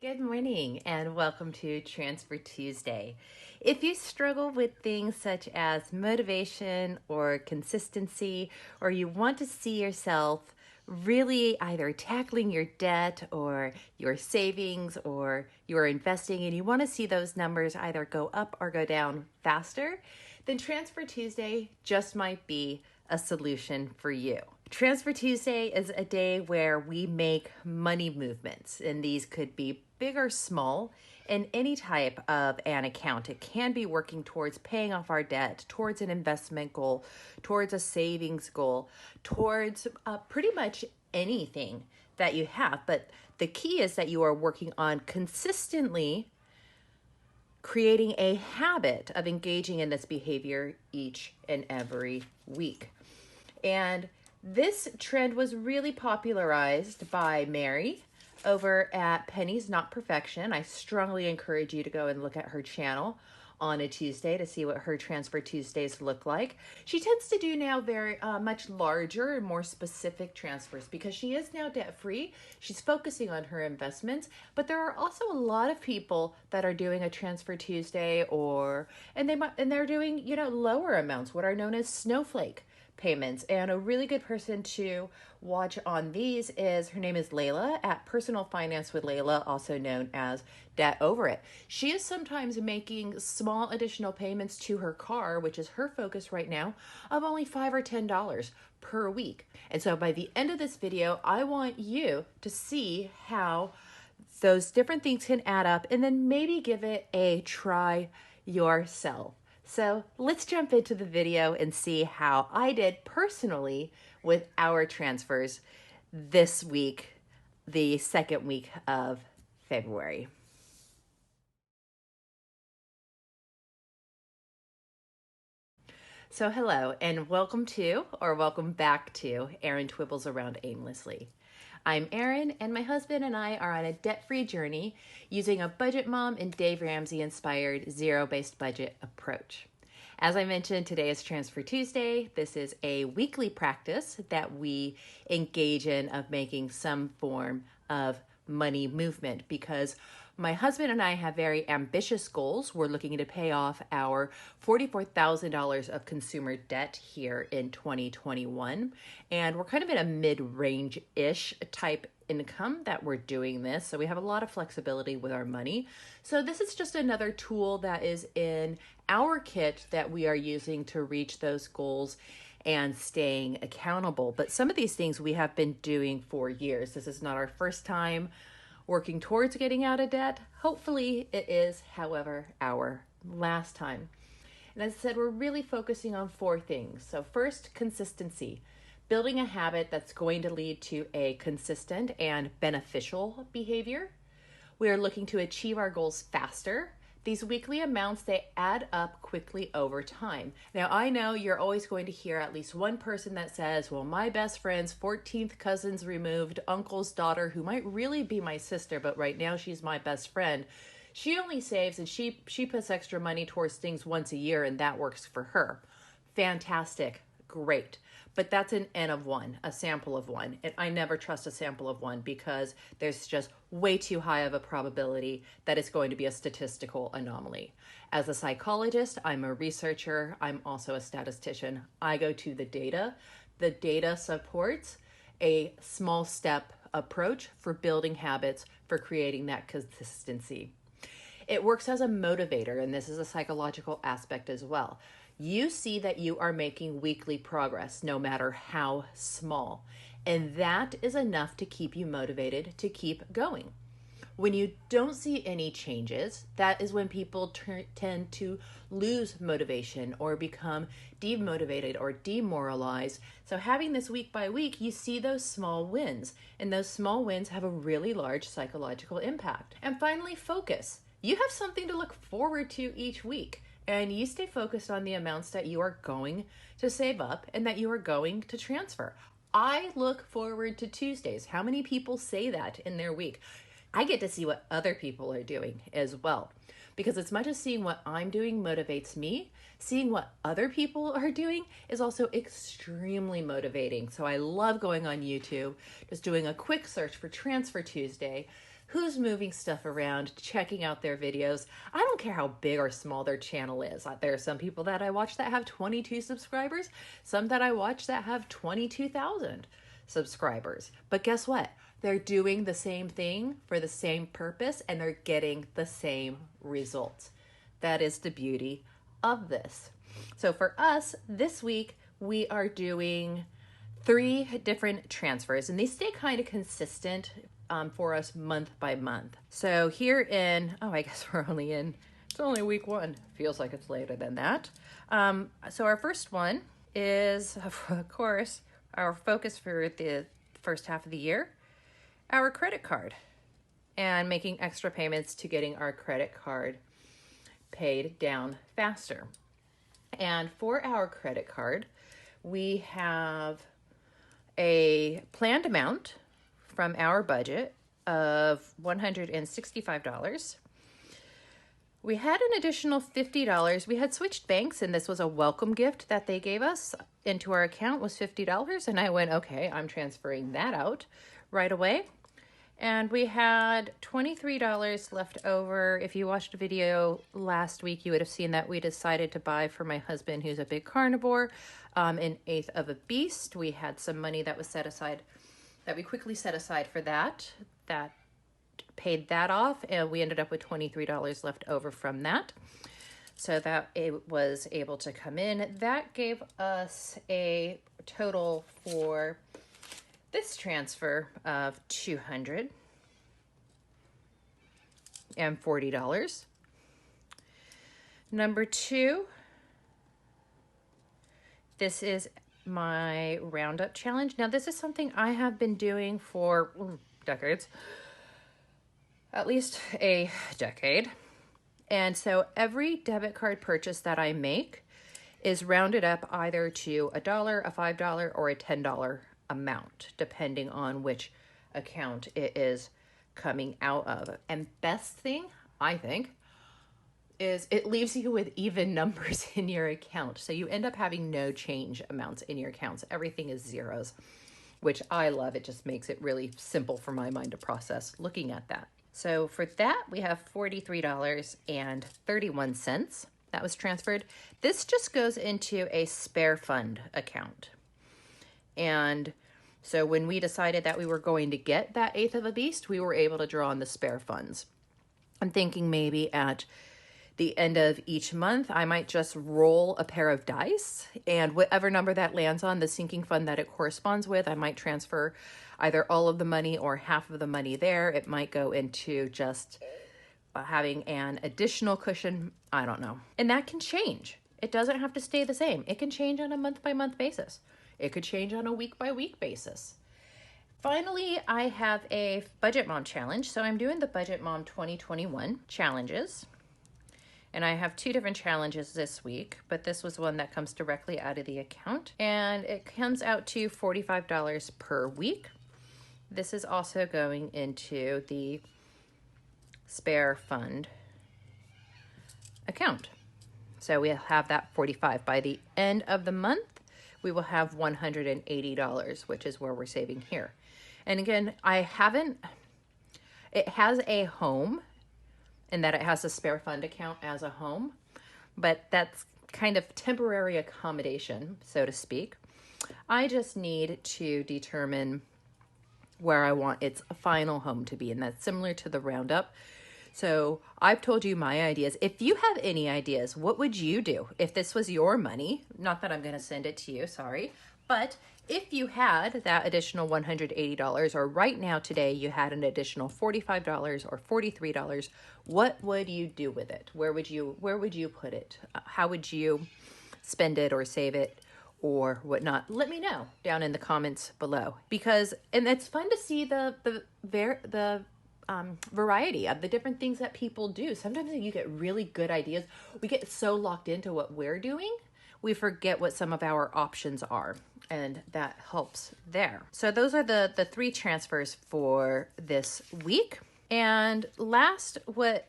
Good morning and welcome to Transfer Tuesday. If you struggle with things such as motivation or consistency, or you want to see yourself really either tackling your debt or your savings or your investing, and you want to see those numbers either go up or go down faster, then Transfer Tuesday just might be a solution for you. Transfer Tuesday is a day where we make money movements, and these could be big or small in any type of an account. It can be working towards paying off our debt, towards an investment goal, towards a savings goal, towards pretty much anything that you have. But the key is that you are working on consistently creating a habit of engaging in this behavior each and every week. And this trend was really popularized by Mary over at Pennies Not Perfection. I strongly encourage you to go and look at her channel on a Tuesday to see what her Transfer Tuesdays look like. She tends to do now very much larger and more specific transfers because she is now debt-free. She's focusing on her investments, but there are also a lot of people that are doing a Transfer Tuesday and they're doing, lower amounts, what are known as snowflake payments. And a really good person to watch on these is, her name is Leila at Personal Finance with Leila, also known as Debt Over It. She is sometimes making small additional payments to her car, which is her focus right now, of only $5 or $10 per week. And so by the end of this video, I want you to see how those different things can add up and then maybe give it a try yourself. So let's jump into the video and see how I did personally with our transfers this week, the second week of February. So hello and welcome back to Erin Twibbles Around Aimlessly. I'm Erin, and my husband and I are on a debt-free journey using a Budget Mom and Dave Ramsey-inspired zero-based budget approach. As I mentioned, today is Transfer Tuesday. This is a weekly practice that we engage in of making some form of money movement because my husband and I have very ambitious goals. We're looking to pay off our $44,000 of consumer debt here in 2021. And we're kind of in a mid-range-ish type income that we're doing this. So we have a lot of flexibility with our money. So this is just another tool that is in our kit that we are using to reach those goals and staying accountable. But some of these things we have been doing for years. This is not our first time working towards getting out of debt. Hopefully it is, however, our last time. And as I said, we're really focusing on four things. So first, consistency. Building a habit that's going to lead to a consistent and beneficial behavior. We are looking to achieve our goals faster. These weekly amounts, they add up quickly over time. Now, I know you're always going to hear at least one person that says, well, my best friend's 14th cousin's removed uncle's daughter, who might really be my sister, but right now she's my best friend. She only saves and she puts extra money towards things once a year, and that works for her. Fantastic. Great. But that's an N of one, a sample of one. And I never trust a sample of one because there's just way too high of a probability that it's going to be a statistical anomaly. As a psychologist, I'm a researcher. I'm also a statistician. I go to the data. The data supports a small step approach for building habits, for creating that consistency. It works as a motivator, and this is a psychological aspect as well. You see that you are making weekly progress, no matter how small. And that is enough to keep you motivated to keep going. When you don't see any changes, that is when people tend to lose motivation or become demotivated or demoralized. So having this week by week, you see those small wins, and those small wins have a really large psychological impact. And finally, focus. You have something to look forward to each week. And you stay focused on the amounts that you are going to save up and that you are going to transfer. I look forward to Tuesdays. How many people say that in their week? I get to see what other people are doing as well. Because as much as seeing what I'm doing motivates me, seeing what other people are doing is also extremely motivating. So I love going on YouTube, just doing a quick search for Transfer Tuesday, who's moving stuff around, checking out their videos. I don't care how big or small their channel is. There are some people that I watch that have 22 subscribers, some that I watch that have 22,000 subscribers. But guess what? They're doing the same thing for the same purpose and they're getting the same results. That is the beauty of this. So for us, this week, we are doing 3 different transfers, and they stay kind of consistent for us month by month. So here I guess it's only week 1. Feels like it's later than that. So our first one is, of course, our focus for the first half of the year, our credit card, and making extra payments to getting our credit card paid down faster. And for our credit card, we have a planned amount from our budget of $165. We had an additional $50. We had switched banks, and this was a welcome gift that they gave us into our account was $50. And I went, okay, I'm transferring that out right away. And we had $23 left over. If you watched a video last week, you would have seen that we decided to buy for my husband, who's a big carnivore, an eighth of a beast. We had some money that was set aside, that we quickly set aside for that paid that off, and we ended up with $23 left over from that. So that it was able to come in. That gave us a total for this transfer of $240. Number 2, this is my roundup challenge. Now, this is something I have been doing for decades, at least a decade. And so every debit card purchase that I make is rounded up either to $1, a $5, or a $10 amount, depending on which account it is coming out of. And best thing, I think, is it leaves you with even numbers in your account. So you end up having no change amounts in your accounts. Everything is zeros, which I love. It just makes it really simple for my mind to process looking at that. So for that, we have $43.31 that was transferred. This just goes into a spare fund account. And so when we decided that we were going to get that eighth of a beast, we were able to draw on the spare funds. I'm thinking maybe at the end of each month, I might just roll a pair of dice, and whatever number that lands on, the sinking fund that it corresponds with, I might transfer either all of the money or half of the money there. It might go into just having an additional cushion. I don't know. And that can change. It doesn't have to stay the same. It can change on a month-by-month basis. It could change on a week-by-week basis. Finally, I have a Budget Mom challenge. So I'm doing the Budget Mom 2021 challenges. And I have 2 different challenges this week, but this was one that comes directly out of the account. And it comes out to $45 per week. This is also going into the spare fund account. So we'll have that $45. By the end of the month, we will have $180, which is where we're saving here. And again, it has a home, in that it has a spare fund account as a home, but that's kind of temporary accommodation, so to speak. I just need to determine where I want its final home to be, and that's similar to the roundup. So I've told you my ideas. If you have any ideas, what would you do if this was your money? Not that I'm going to send it to you, sorry. But if you had that additional $180, or right now today you had an additional $45 or $43, what would you do with it? Where would you put it? How would you spend it or save it or whatnot? Let me know down in the comments below, and it's fun to see the variety of the different things that people do. Sometimes you get really good ideas. We get so locked into what we're doing, we forget what some of our options are, and that helps there. So those are the 3 transfers for this week. And last, what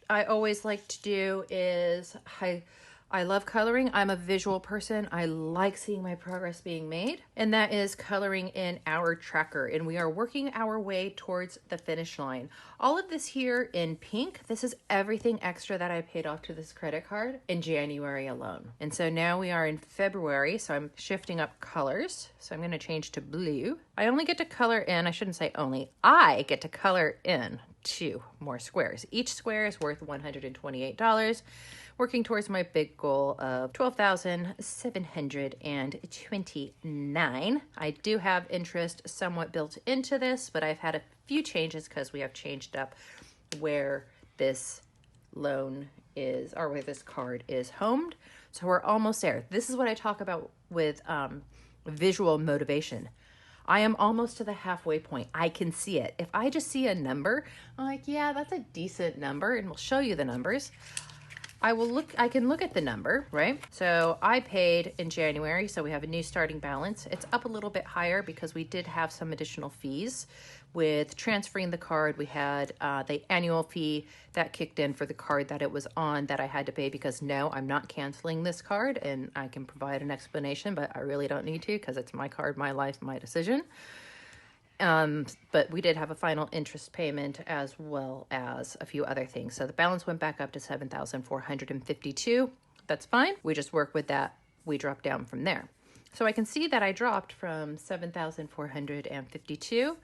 I always like to do is I love coloring. I'm a visual person. I like seeing my progress being made. And that is coloring in our tracker. And we are working our way towards the finish line. All of this here in pink, this is everything extra that I paid off to this credit card in January alone. And so now we are in February, so I'm shifting up colors. So I'm going to change to blue. I only get to color in, I shouldn't say only, I get to color in 2 more squares. Each square is worth $128, working towards my big goal of $12,729. I do have interest somewhat built into this, but I've had a few changes because we have changed up where this loan is, or where this card is homed. So we're almost there. This is what I talk about with visual motivation. I am almost to the halfway point. I can see it. If I just see a number, I'm like, yeah, that's a decent number, and we'll show you the numbers. I can look at the number, right? So I paid in January, so we have a new starting balance. It's up a little bit higher because we did have some additional fees. With transferring the card, we had the annual fee that kicked in for the card that it was on that I had to pay because no, I'm not canceling this card, and I can provide an explanation, but I really don't need to because it's my card, my life, my decision. But we did have a final interest payment as well as a few other things. So the balance went back up to $7,452. That's fine. We just work with that. We drop down from there. So I can see that I dropped from $7,452.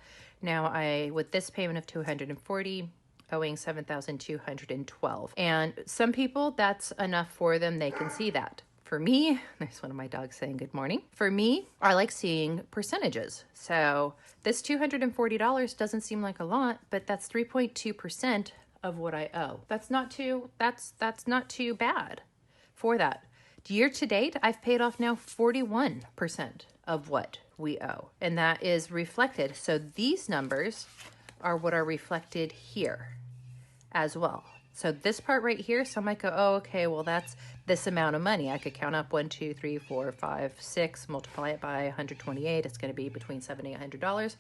Now with this payment of $240, owing $7,212. And some people, that's enough for them. They can see that. For me, there's one of my dogs saying good morning. For me, I like seeing percentages. So this $240 doesn't seem like a lot, but that's 3.2% of what I owe. That's not too bad for that. Year to date, I've paid off now 41% of what we owe, and that is reflected. So these numbers are what are reflected here as well. So this part right here, some might go, oh, okay, well, that's this amount of money. I could count up 1, 2, 3, 4, 5, 6, multiply it by 128. It's going to be between $70 and $100.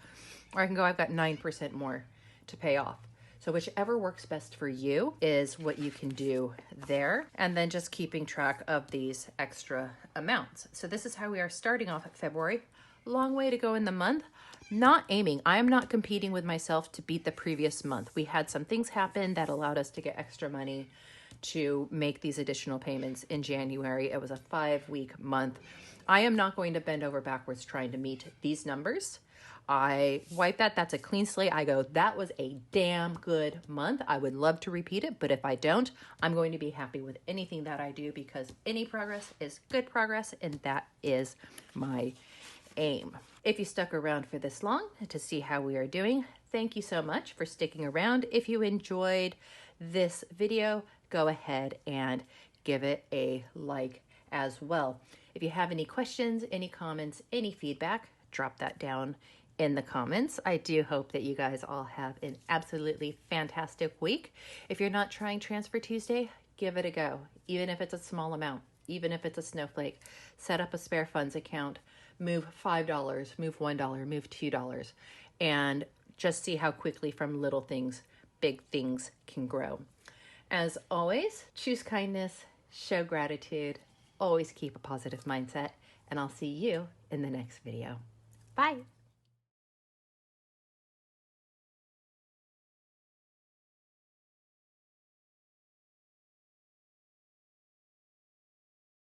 Or I can go, I've got 9% more to pay off. So whichever works best for you is what you can do there. And then just keeping track of these extra amounts. So this is how we are starting off at February. Long way to go in the month. Not aiming. I am not competing with myself to beat the previous month. We had some things happen that allowed us to get extra money to make these additional payments in January. It was a 5-week month. I am not going to bend over backwards trying to meet these numbers. I wipe that. That's a clean slate. I go, that was a damn good month. I would love to repeat it, but if I don't, I'm going to be happy with anything that I do because any progress is good progress, and that is my aim. If you stuck around for this long to see how we are doing, thank you so much for sticking around. If you enjoyed this video, go ahead and give it a like as well. If you have any questions, any comments, any feedback, drop that down in the comments. I do hope that you guys all have an absolutely fantastic week. If you're not trying Transfer Tuesday, give it a go. Even if it's a small amount, even if it's a snowflake, set up a spare funds account, move $5, move $1, move $2, and just see how quickly from little things, big things can grow. As always, choose kindness, show gratitude, always keep a positive mindset, and I'll see you in the next video. Bye.